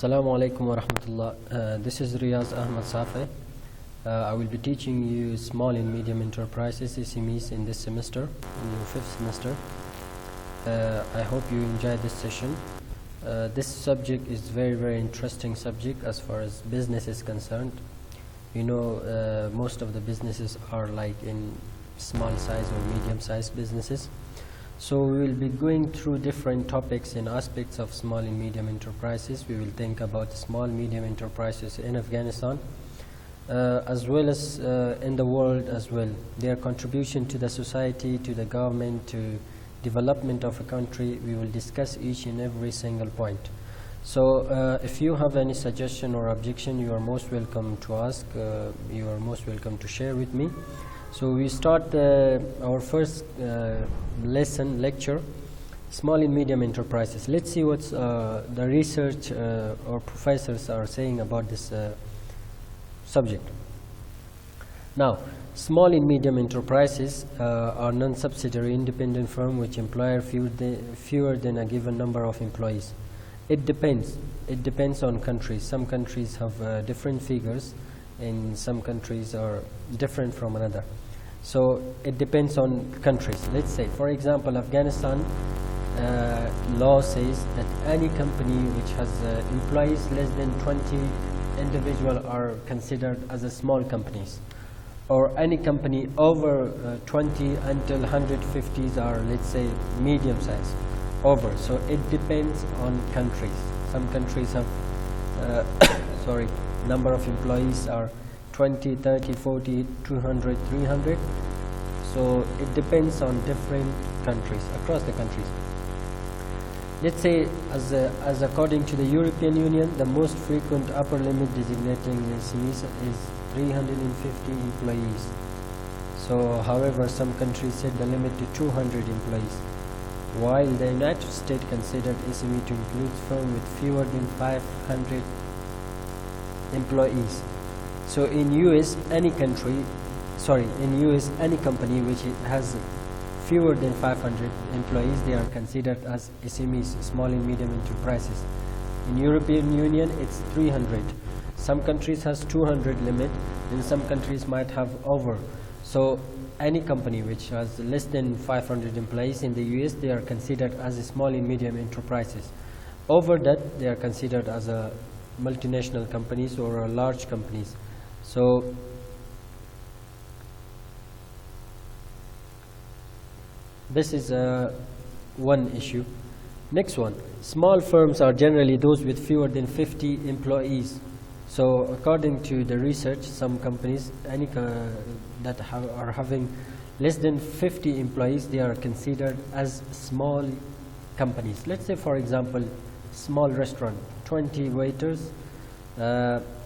Assalamu alaikum wa rahmatullah. This is Riyaz Ahmad Safi. I will be teaching you small and medium enterprises, SMEs, in this semester, in your 5th semester. I hope you enjoy this session. This subject is very interesting subject as far as business is concerned. You know, most of the businesses are like in small size or medium sized businesses. So we will be going through different topics and aspects of small and medium enterprises. We will think about small medium enterprises in Afghanistan as well as in the world as well. Their contribution to the society, to the government, to development of a country. We will discuss each and every single point. So if you have any suggestion or objection, you are most welcome to ask. You are most welcome to share with me. So we start our first lecture, small and medium enterprises. Let's see what the research or professors are saying about this subject. Now, small and medium enterprises are non-subsidiary independent firms which employ fewer than a given number of employees. It depends on countries. Some countries have different figures, and some countries are different from another. So it depends on countries. Let's say, for example, Afghanistan law says that any company which has employees less than 20 individuals are considered as a small companies, or any company over 20 until 150s are, let's say, medium size over. So it depends on countries. Some countries have number of employees are 20, 30, 40, 200, 300. So it depends on different countries, across the countries. Let's say, as according to the European Union, the most frequent upper limit designating SMEs is 350 employees. So, however, some countries set the limit to 200 employees, while the United States considered SME to include firms with fewer than 500 employees. So in US, any company which has fewer than 500 employees, they are considered as SMEs, small and medium enterprises. In European Union, it's 300. Some countries has 200 limit, and some countries might have over. So any company which has less than 500 employees in the US, they are considered as a small and medium enterprises. Over that, they are considered as a multinational companies or large companies. So this is one issue. Next one, small firms are generally those with fewer than 50 employees. So according to the research, some companies that are having less than 50 employees, they are considered as small companies. Let's say, for example, small restaurant, 20 waiters,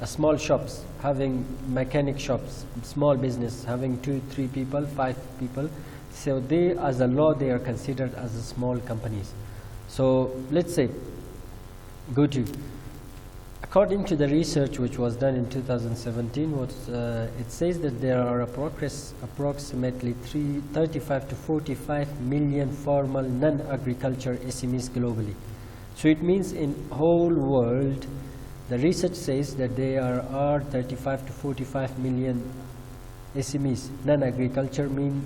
small shops having mechanic shops, small business having 2-3 people, 5 people. So they, as a law, they are considered as small companies. So let's say, according to the research which was done in 2017, it says that there are approximately 35 to 45 million formal non-agriculture SMEs globally. So it means in whole world, the research says that there are 35 to 45 million SMEs. Non-agriculture mean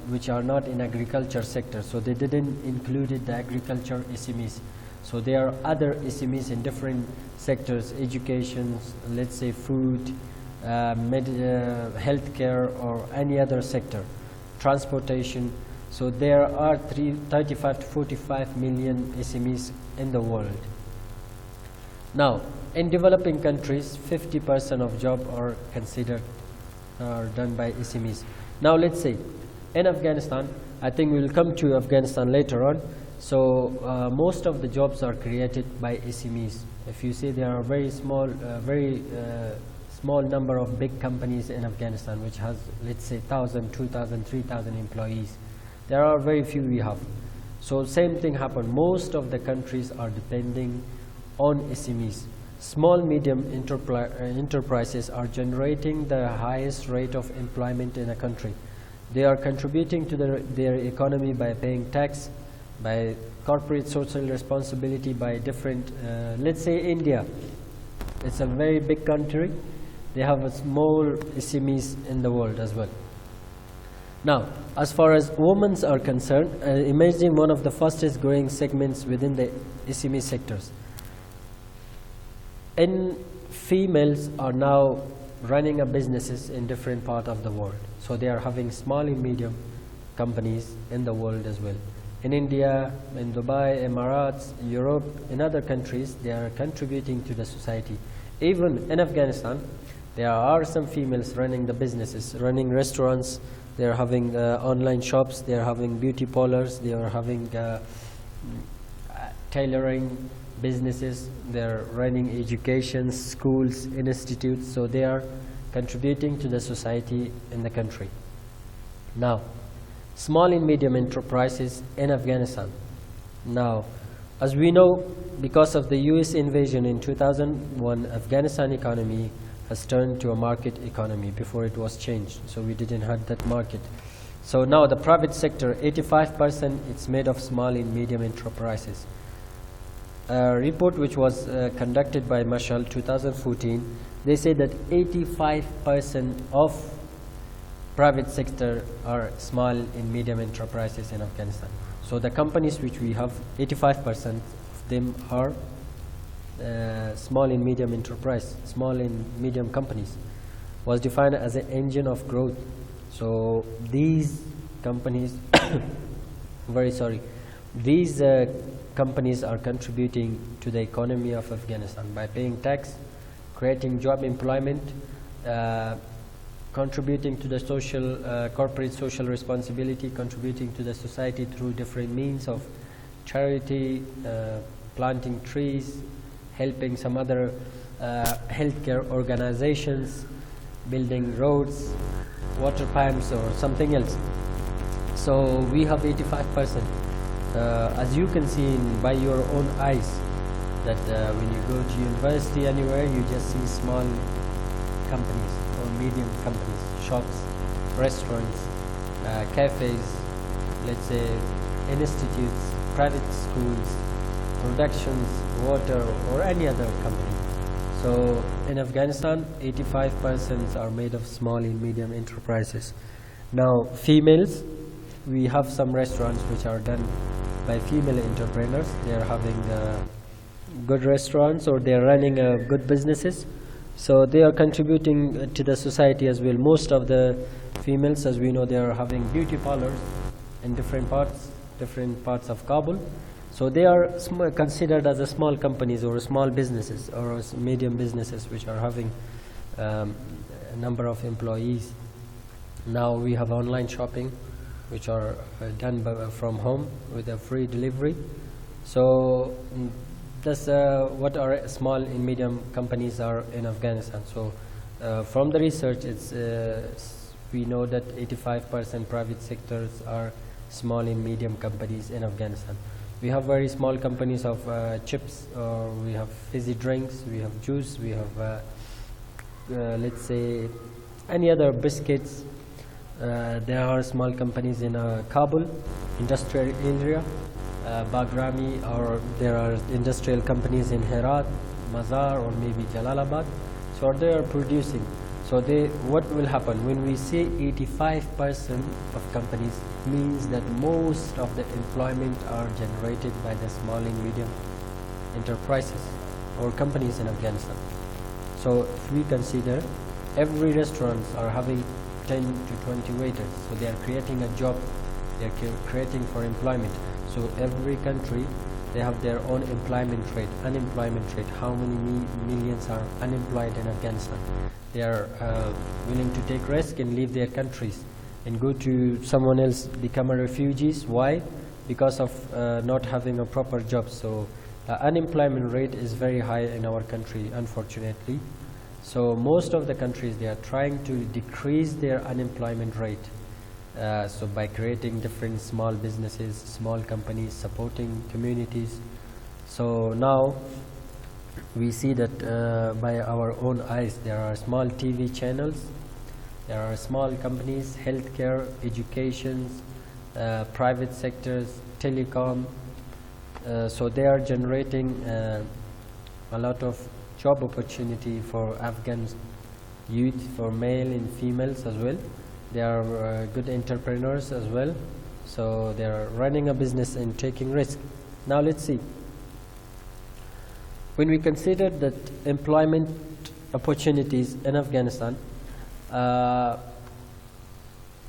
which are not in agriculture sector. So they didn't include the agriculture SMEs. So there are other SMEs in different sectors, education, let's say food, healthcare, or any other sector, transportation. So there are 35 to 45 million SMEs in the world. Now, in developing countries, 50% of jobs are done by SMEs. Now, let's say in Afghanistan, I think we will come to Afghanistan later on. So most of the jobs are created by SMEs. If you see, there are very small number of big companies in Afghanistan which has, let's say, 1,000, 2,000, 3,000 employees. There are very few we have. So same thing happened. Most of the countries are depending on SMEs. Small medium enterprises are generating the highest rate of employment in a country. They are contributing to their economy by paying tax, by corporate social responsibility by different, let's say India. It's a very big country. They have a small SMEs in the world as well. Now, as far as women are concerned, imagine one of the fastest growing segments within the SME sectors. And females are now running businesses in different parts of the world. So they are having small and medium companies in the world as well. In India, in Dubai, Emirates, Europe, in other countries, they are contributing to the society. Even in Afghanistan, there are some females running the businesses, running restaurants, they are having online shops, they are having beauty parlors, they are having tailoring businesses, they are running education, schools, institutes, so they are contributing to the society in the country. Now, small and medium enterprises in Afghanistan. Now, as we know, because of the US invasion in 2001, Afghanistan economy has turned to a market economy. Before it was changed, so we didn't have that market. So now the private sector, 85%, it's made of small and medium enterprises. A report which was conducted by Mashal 2014, they say that 85% of private sector are small and medium enterprises in Afghanistan. So the companies which we have, 85% of them are small and medium enterprise, small and medium companies, was defined as an engine of growth. So these companies, these companies are contributing to the economy of Afghanistan by paying tax, creating job employment, contributing to the social, corporate social responsibility, contributing to the society through different means of charity, planting trees, helping some other healthcare organizations, building roads, water pipes, or something else. So we have 85%. As you can see by your own eyes, that when you go to university anywhere, you just see small companies or medium companies, shops, restaurants, cafes, let's say institutes, private schools, productions, water, or any other company. So in Afghanistan, 85% are made of small and medium enterprises. Now, females, we have some restaurants which are done by female entrepreneurs. They are having good restaurants, or they are running good businesses. So they are contributing to the society as well. Most of the females, as we know, they are having beauty parlors in different parts of Kabul. So they are considered as a small companies or small businesses or medium businesses which are having a number of employees. Now we have online shopping which are done from home with a free delivery. So that's what our small and medium companies are in Afghanistan. So from the research, we know that 85% private sectors are small and medium companies in Afghanistan. We have very small companies of chips, or we have fizzy drinks, we have juice, we have let's say any other biscuits. There are small companies in Kabul industrial area, Bagrami, or there are industrial companies in Herat, Mazar, or maybe Jalalabad. So they are producing. So what will happen when we say 85% of companies, means that most of the employment are generated by the small and medium enterprises or companies in Afghanistan. So if we consider, every restaurants are having 10 to 20 waiters, so they are creating a job, they are creating for employment. So every country, they have their own employment rate, unemployment rate, how many millions are unemployed in Afghanistan. They are willing to take risk and leave their countries and go to someone else, become a refugees. Why? Because of not having a proper job. So the unemployment rate is very high in our country, unfortunately. So most of the countries, they are trying to decrease their unemployment rate. So by creating different small businesses, small companies, supporting communities. So now we see that by our own eyes, there are small TV channels, there are small companies, healthcare, education, private sectors, telecom, So they are generating a lot of job opportunity for Afghan youth, for male and females as well. They are good entrepreneurs as well, so they are running a business and taking risk. Now let's see, when we consider that employment opportunities in Afghanistan,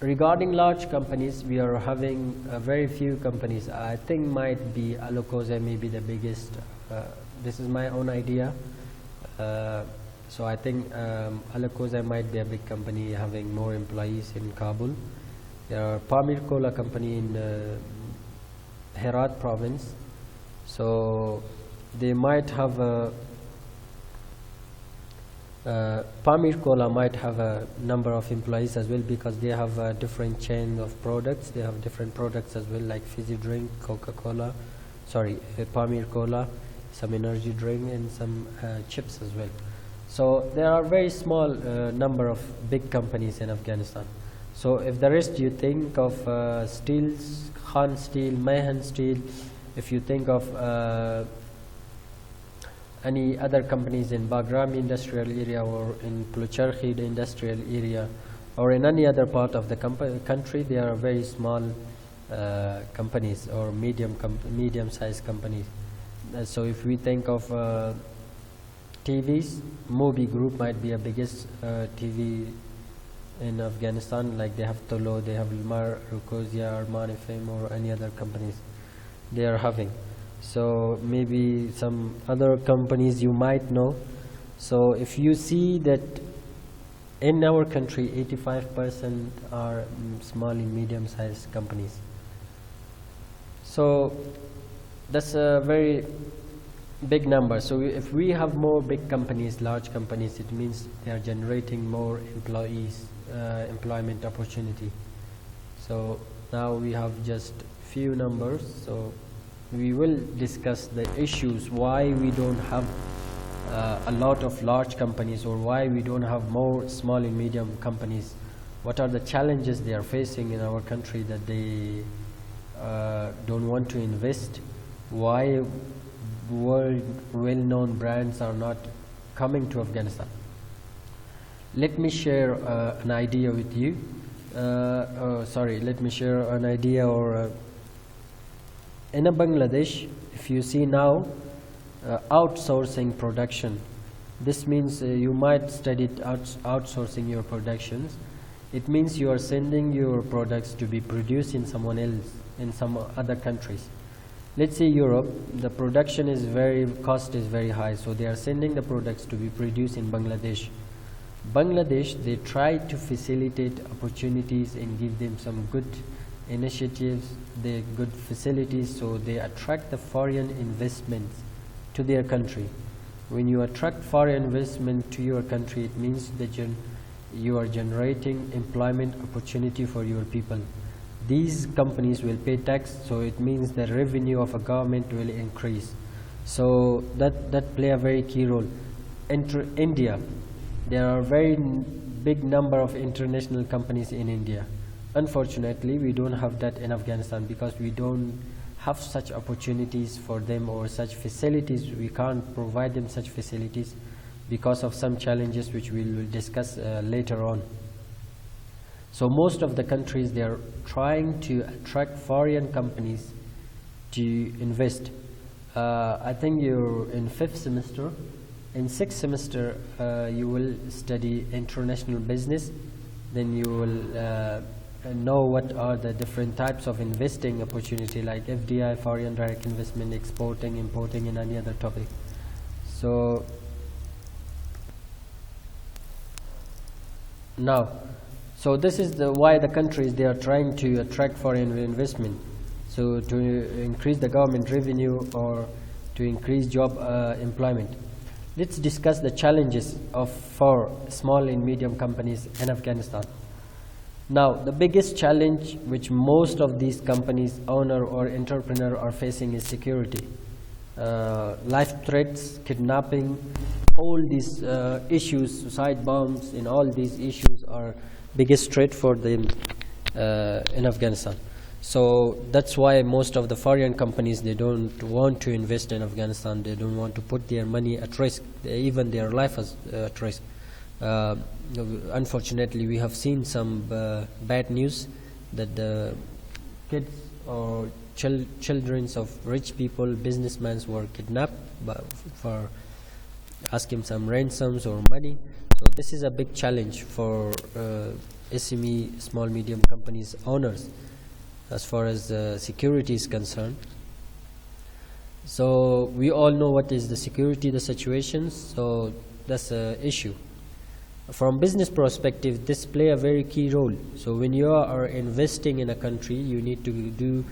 regarding large companies, we are having very few companies. I think might be Alakoza may be the biggest. This is my own idea. So I think Alakoza might be a big company having more employees in Kabul. There are Pamir Kola company in Herat province. So they might have a Pamir Kola might have a number of employees as well, because they have a different chain of products. They have different products as well, like fizzy drink, Coca-Cola, Pamir Kola, some energy drink, and some chips as well. So there are very small number of big companies in Afghanistan. So if the rest you think of steels, Khan Steel, Mahan Steel, if you think of any other companies in Bagram industrial area, or in Pulucharkhid industrial area, or in any other part of the country, they are very small companies, or medium-sized companies. So if we think of TVs, Mobi Group might be a biggest TV in Afghanistan, like they have Tolo, they have Ilmar, Rukozia, Armani Fame, or any other companies they are having. So maybe some other companies you might know. So if you see that in our country 85% are small and medium-sized companies, so that's a very big number. So if we have more big companies, large companies, it means they are generating more employees, employment opportunity. So now we have just few numbers. So we will discuss the issues why we don't have a lot of large companies, or why we don't have more small and medium companies. What are the challenges they are facing in our country that they don't want to invest? Why world well-known brands are not coming to Afghanistan? Let me share an idea with you. Let me share an idea. In Bangladesh, if you see now, outsourcing production, this means you might study outsourcing your productions. It means you are sending your products to be produced in someone else, in some other countries. Let's say Europe, the production is cost is very high, so they are sending the products to be produced in Bangladesh. Bangladesh, they try to facilitate opportunities and give them some good initiatives, the good facilities, so they attract the foreign investments to their country. When you attract foreign investment to your country, it means that you are generating employment opportunity for your people. These companies will pay tax, so it means the revenue of a government will increase. So that play a very key role. India, there are very big number of international companies in India. Unfortunately, we don't have that in Afghanistan, because we don't have such opportunities for them, or such facilities. We can't provide them such facilities because of some challenges which we will discuss later on. So most of the countries, they are trying to attract foreign companies to invest. I think you're in 5th semester. In 6th semester, you will study international business. Then you will know what are the different types of investing opportunity, like FDI, foreign direct investment, exporting, importing, and any other topic. So now, so this is why the countries, they are trying to attract foreign investment, so to increase the government revenue, or to increase job employment. Let's discuss the challenges for small and medium companies in Afghanistan. Now, the biggest challenge which most of these companies, owner or entrepreneur, are facing is security. Life threats, kidnapping, all these issues, suicide bombs, and all these issues are biggest threat for them in Afghanistan. So that's why most of the foreign companies, they don't want to invest in Afghanistan. They don't want to put their money at risk, even their life at risk. Unfortunately, we have seen some bad news that the kids or children of rich people, businessmen, were kidnapped for asking some ransoms or money. So this is a big challenge for SME, small medium companies owners, as far as security is concerned. So we all know what is the security, the situation. So that's an issue. From business perspective, this play a very key role. So when you are investing in a country, you need to do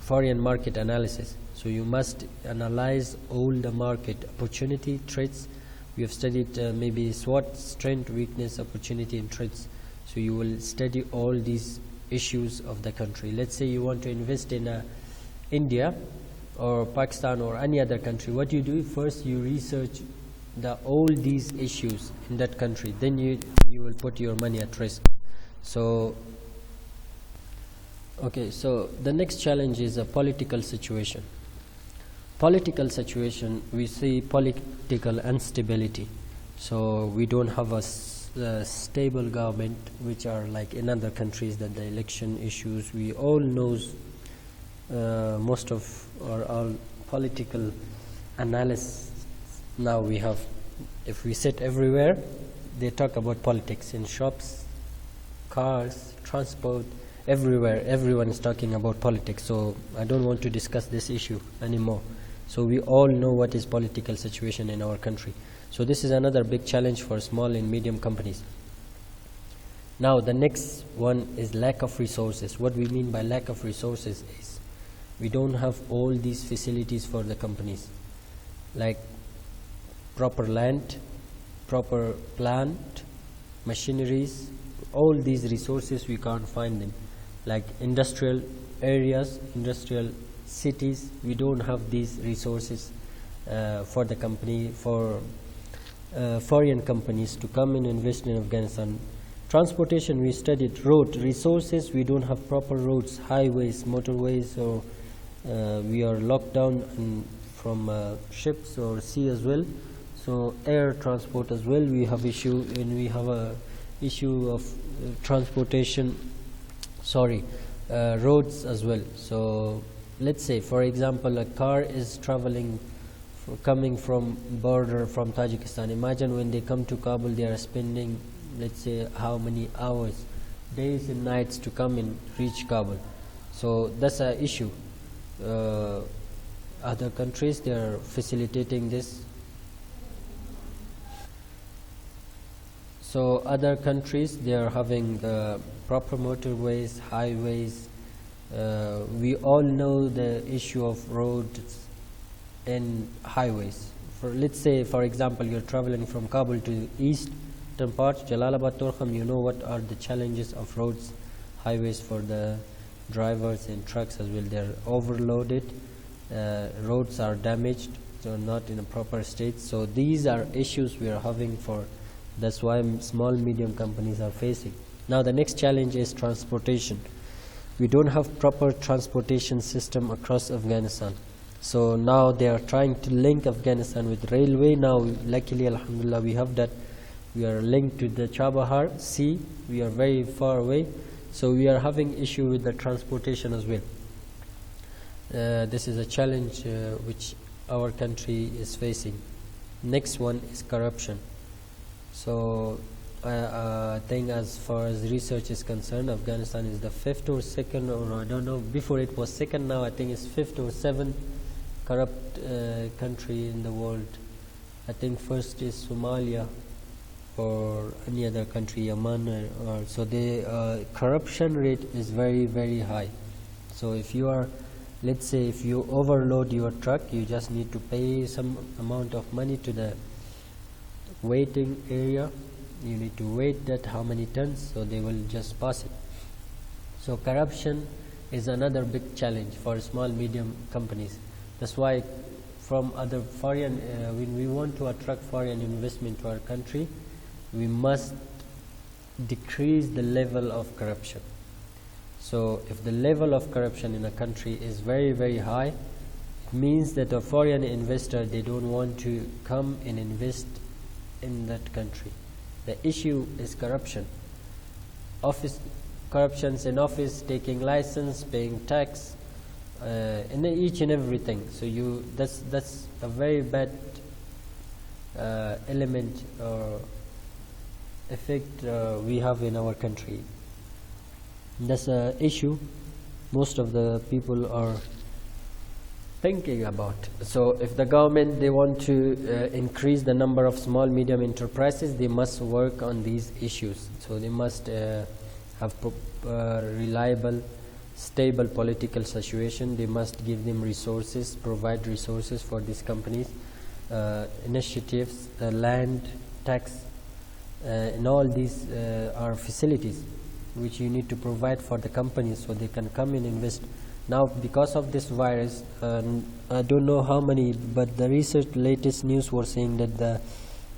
foreign market analysis. So you must analyze all the market opportunity, threats. We have studied maybe SWOT, strength, weakness, opportunity, and threats. So you will study all these issues of the country. Let's say you want to invest in India or Pakistan or any other country. What you do first, you research all these issues in that country. Then you will put your money at risk. So okay, so the next challenge is a political situation. Political situation, we see political instability. So we don't have a stable government, which are like in other countries, that the election issues, we all knows most of or all political analysis. Now we have, if we sit everywhere, they talk about politics in shops, cars, transport, everywhere. Everyone is talking about politics. So I don't want to discuss this issue anymore. So we all know what is political situation in our country. So this is another big challenge for small and medium companies. Now the next one is lack of resources. What we mean by lack of resources is we don't have all these facilities for the companies, like proper land, proper plant, machineries. All these resources, we can't find them. Like industrial areas, industrial cities, we don't have these resources for the company, for foreign companies to come and invest in Afghanistan. Transportation, we studied road resources. We don't have proper roads, highways, motorways, or we are locked down from ships or sea as well. So air transport as well, we have issue, and we have a issue of transportation, roads as well. So let's say, for example, a car is traveling, coming from border from Tajikistan. Imagine when they come to Kabul, they are spending, let's say, how many hours, days and nights to come and reach Kabul. So that's an issue. Other countries, they are facilitating this. So other countries, they are having proper motorways, highways. We all know the issue of roads and highways. Let's say, for example, you're traveling from Kabul to eastern part, Jalalabad, Torkham. You know what are the challenges of roads, highways for the drivers and trucks as well. They're overloaded, roads are damaged, so not in a proper state. So these are issues we are having for. That's why small medium companies are facing. Now the next challenge is transportation. We don't have proper transportation system across Afghanistan. So now they are trying to link Afghanistan with railway. Now luckily, alhamdulillah, we have that. We are linked to the Chabahar Sea. We are very far away. So we are having issue with the transportation as well. This is a challenge which our country is facing. Next one is corruption. So I think as far as research is concerned, Afghanistan is the 5th or 2nd, or I don't know, before it was 2nd, now I think it's 5th or 7th corrupt country in the world. I think first is Somalia, or any other country, Yemen, or so the corruption rate is very, very high. So if you are, let's say, if you overload your truck, you just need to pay some amount of money to the waiting area. You need to wait that how many tons, so they will just pass it. So corruption is another big challenge for small medium companies. That's why from other foreign, when we want to attract foreign investment to our country, we must decrease the level of corruption. So if the level of corruption in a country is very, very high, it means that a foreign investor, they don't want to come and invest in that country. The issue is corruption. Corruptions in office, taking license, paying tax, in each and everything. So that's a very bad element or effect we have in our country. That's an issue most of the people are thinking about. So if the government, they want to increase the number of small medium enterprises, they must work on these issues. So they must have reliable, stable political situation. They must give them resources, provide resources for these companies, initiatives, land, tax, and all these are facilities which you need to provide for the companies so they can come and invest. Now, because of this virus, I don't know how many, but the latest news was saying that the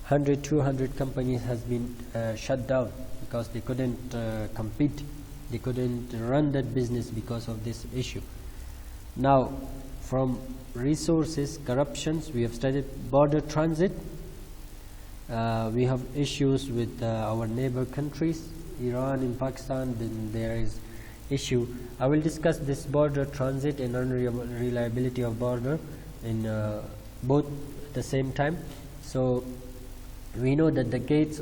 100-200 companies has been shut down because they couldn't compete, they couldn't run that business because of this issue. Now, from resources, corruptions, we have studied border transit. We have issues with our neighbor countries, Iran and Pakistan. Then there is issue. I will discuss this border transit and unreliability of border in both at the same time. So we know that the gates,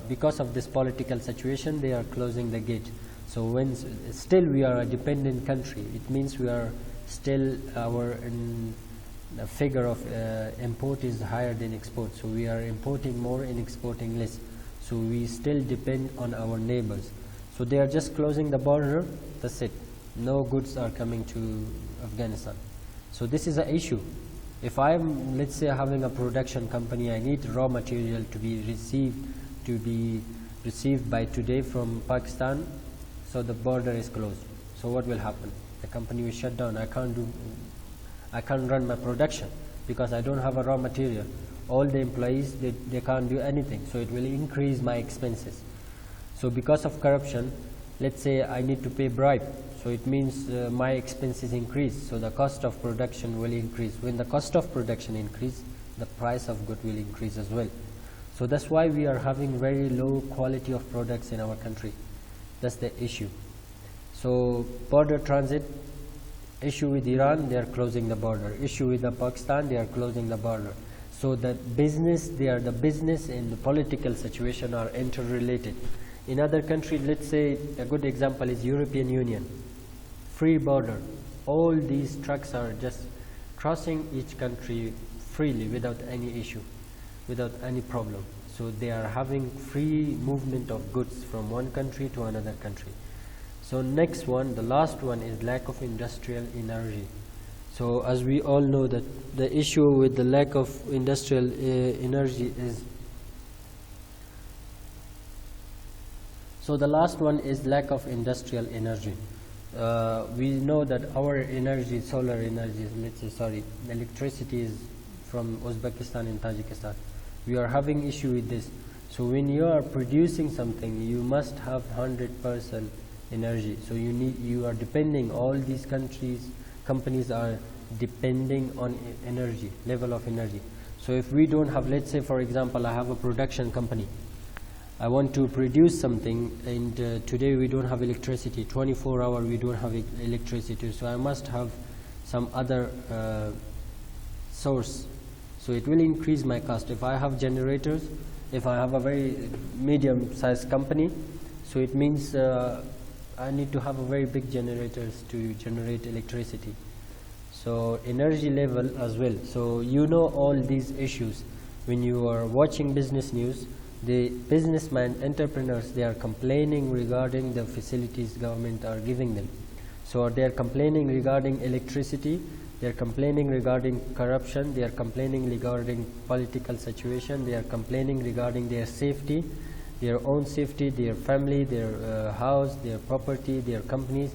because of this political situation, they are closing the gate. So when still we are a dependent country, it means we are still the figure of import is higher than export. So we are importing more and exporting less. So we still depend on our neighbors. So they are just closing the border, that's it. No goods are coming to Afghanistan. So this is an issue. If I'm, let's say, having a production company, I need raw material to be received by today from Pakistan, so the border is closed. So what will happen? The company will shut down. I can't run my production because I don't have a raw material. All the employees, they can't do anything. So it will increase my expenses. So because of corruption, let's say I need to pay bribe. So it means my expenses increase. So the cost of production will increase. When the cost of production increase, the price of good will increase as well. So that's why we are having very low quality of products in our country. That's the issue. So border transit, issue with Iran, they are closing the border. Issue with Pakistan, they are closing the border. So the business and the political situation are interrelated. In other countries, let's say a good example is European Union, free border. All these trucks are just crossing each country freely without any issue, without any problem. So they are having free movement of goods from one country to another country. So next one, the last one, is lack of industrial energy. So as we all know that the issue with the lack of industrial energy is, so the last one is lack of industrial energy. We know that our energy, solar energy, electricity is from Uzbekistan and Tajikistan. We are having issue with this. So when you are producing something, you must have 100% energy. So you are depending, all these companies are depending on energy, level of energy. So if we don't have, let's say for example, I have a production company. I want to produce something, and today we don't have electricity, 24 hours we don't have electricity, so I must have some other source. So it will increase my cost. If I have generators, if I have a very medium sized company, so it means I need to have a very big generators to generate electricity. So energy level as well. So you know all these issues. When you are watching business news, the businessmen, entrepreneurs, they are complaining regarding the facilities government are giving them. So they are complaining regarding electricity, they are complaining regarding corruption, they are complaining regarding political situation, they are complaining regarding their safety, their own safety, their family, their house, their property, their companies.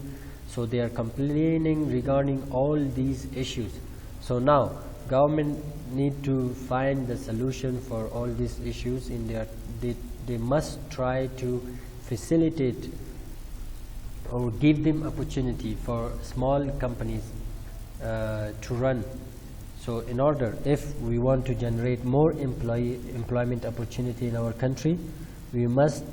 So they are complaining regarding all these issues. So now government need to find the solution for all these issues. They must try to facilitate or give them opportunity for small companies to run. So in order, if we want to generate more employment opportunity in our country, we must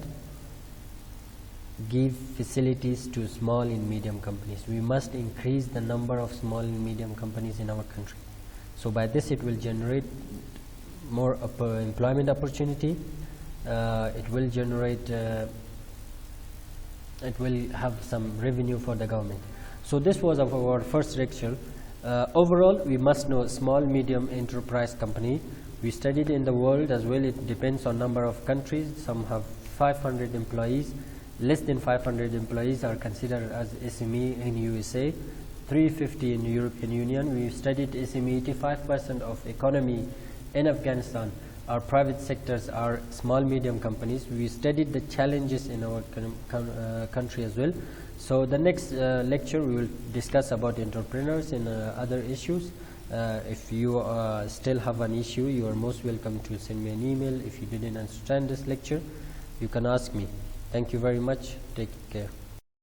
give facilities to small and medium companies. We must increase the number of small and medium companies in our country. So by this it will generate more employment opportunity. It will generate it will have some revenue for the government. So this was our first lecture. Overall, we must know small medium enterprise company. We studied in the world as well. It depends on number of countries. Some have 500 employees. Less than 500 employees are considered as SME in USA, 350 in European Union. We studied SME. 85% of economy in Afghanistan are private sectors, are small medium companies. We studied the challenges in our country as well. So the next lecture we will discuss about entrepreneurs and other issues. If you still have an issue, you are most welcome to send me an email. If you didn't understand this lecture, you can ask me. Thank you very much. Take care.